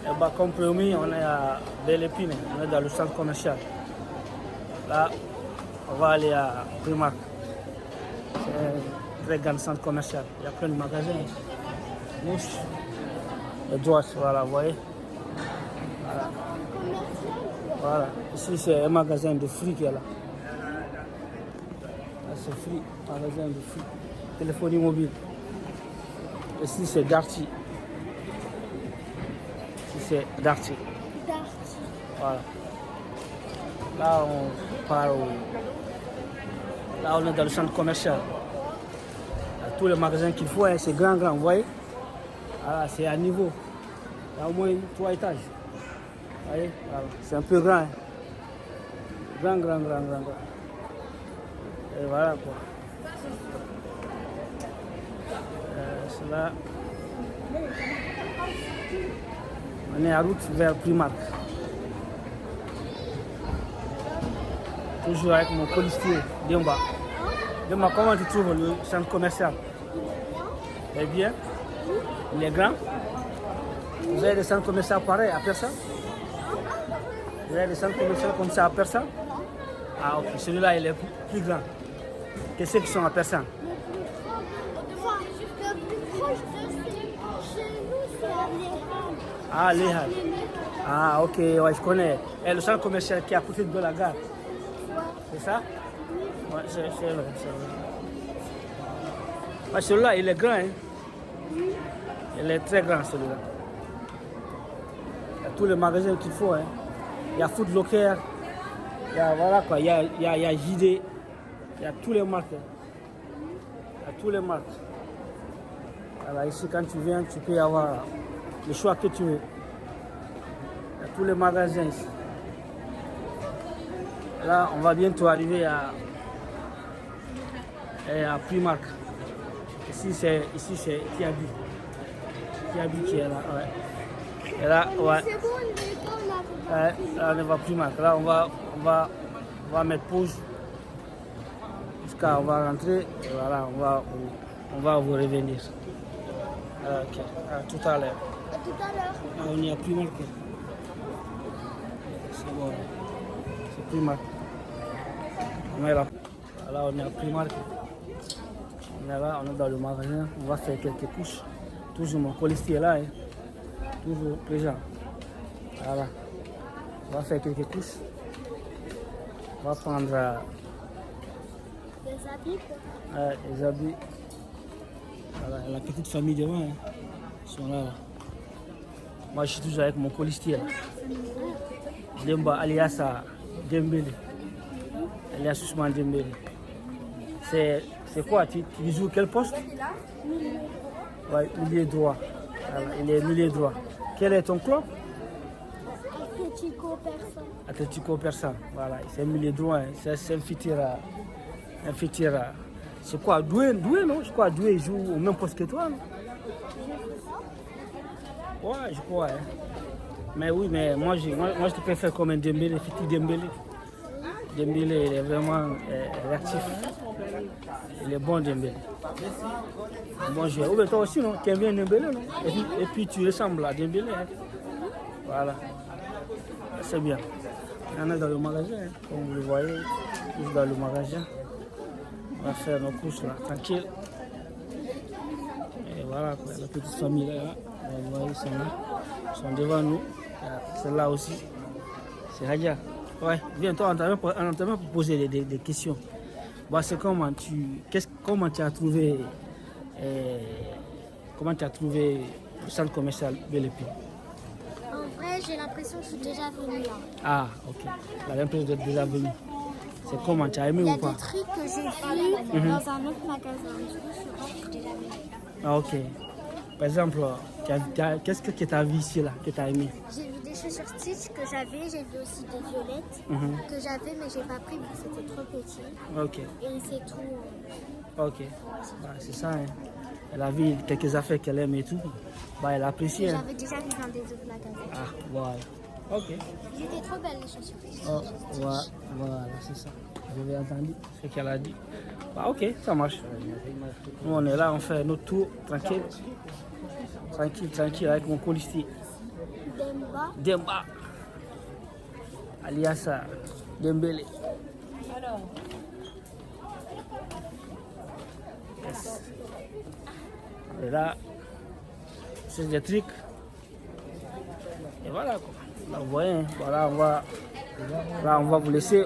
Et bah, comme promis, on est à Belle Épine, on est dans le centre commercial. Là, on va aller à Primark. C'est un très grand centre commercial. Il y a plein de magasins. Mousse, de droite, voilà, vous voyez. Voilà. Voilà. Ici, c'est un magasin de fruits qui est là. Là, c'est fruits, magasin de fruits. Téléphonie mobile. Ici, c'est Darty. Ici, c'est Darty. Voilà. Là, on part Là, on est dans le centre commercial. Il y a tous les magasins qu'il faut, hein, c'est grand, vous voyez. Voilà, c'est à niveau. Il y a au moins 3 étages. Vous voyez, voilà. C'est un peu grand. Hein. Grand. Et voilà quoi. C'est là. On est en route vers Primark. Toujours avec mon policier, Demba. Demba, comment tu trouves le centre commercial? Eh bien, il est grand. Vous avez des centres commerciaux pareils à personne? Vous avez des centres commerciaux comme ça à personne? Ah ok, celui-là il est plus grand que ceux qui sont à personne. Ah, les Halles. Ah ok, ouais, je connais. Et le centre commercial qui est à côté de la gare. C'est ça? Ouais, c'est vrai. Ah, celui-là, il est grand. Hein? Il est très grand, celui-là. Il y a tous les magasins qu'il faut. Hein? Il y a Foot Locker. Il y a, voilà, quoi. Il y a JD. Il y a tous les marques. Il y a tous les marques. Alors ici, quand tu viens, tu peux avoir le choix que tu veux. Il y a tous les magasins ici. Là, on va bientôt arriver à Primark. Ici, c'est Kiabi. Kiabi qui est là. Ouais. Et là, ouais. Là, on va à Primark. Là, on va mettre pause. Jusqu'à on va rentrer. Et voilà, on va vous revenir. Ok. À tout à l'heure. À tout à l'heure. On est à Primark. C'est bon. C'est Primark. On est là. Là, on est à Primark. On est là, on est dans le magasin. On va faire quelques couches. Toujours mon policier est là. Hein. Toujours présent. Voilà. On va faire quelques couches. On va prendre des habits. Des habits. Voilà, la petite famille devant. Hein. Ils sont là. Moi, je suis toujours avec mon policier. Demba alias Dembélé. Alias Ousmane Dembélé. C'est quoi? Tu joues quel poste? Ouais, milieu droit. Voilà, il est milieu droit. Quel est ton club? Atlético Persan. Voilà, c'est un milieu droit. Hein. C'est un futur. C'est quoi? Doué, non? Je crois Doué joue au même poste que toi, non? Ouais, je crois. Hein. Mais oui, mais moi je te préfère comme un Dembélé, petit Dembélé. Dembélé, il est vraiment réactif. Il est bon, Dembélé. Bon joueur. Ou bien toi aussi, non? Tu aimes bien Dembélé, non? Et puis tu ressembles à Dembélé. Hein? Voilà. C'est bien. On est dans le magasin, hein? Comme vous le voyez. Juste dans le magasin. On va faire nos courses là, tranquille. Et voilà, quoi. La petite famille là. Vous voyez, ils sont là. Ils sont devant nous. C'est là aussi. C'est Hadja. Ouais, viens, toi, on t'a même posé des questions. Bon, c'est comment tu as trouvé le centre commercial Belle Épine? En vrai, j'ai l'impression que je suis déjà venue là. Ah, ok. Tu as l'impression d'être déjà venu. C'est comment? Tu as aimé Il y ou a pas? des trucs que j'ai vus dans un autre magasin. Du coup, je suis déjà venue. Ah, ok. Par exemple, qu'est-ce que tu as vu ici, là, que tu as aimé? J'ai vu des chaussures Stitch que j'avais, j'ai vu aussi des violettes que j'avais, mais j'ai pas pris parce que c'était trop petit. Ok. Et c'est tout. Ok. Bah, c'est ça, hein. Elle a vu quelques affaires qu'elle aime et tout. Bah, elle a apprécié. Hein. J'avais déjà vu dans des autres magasins. Ah, voilà. Ok. Ils étaient trop belles les chaussures Stitch. Oh, voilà, c'est ça. J'avais entendu ce qu'elle a dit. Bah, ok, ça marche. Nous, on est là, on fait notre tour, tranquille. Tranquille, avec mon policier. Demba. Demba. Alias Dembélé. Alors, Yes. Et là, c'est des trucs. Et voilà quoi. Là, vous voyez, voilà, on va vous laisser.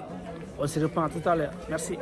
On se reprend tout à l'heure. Merci.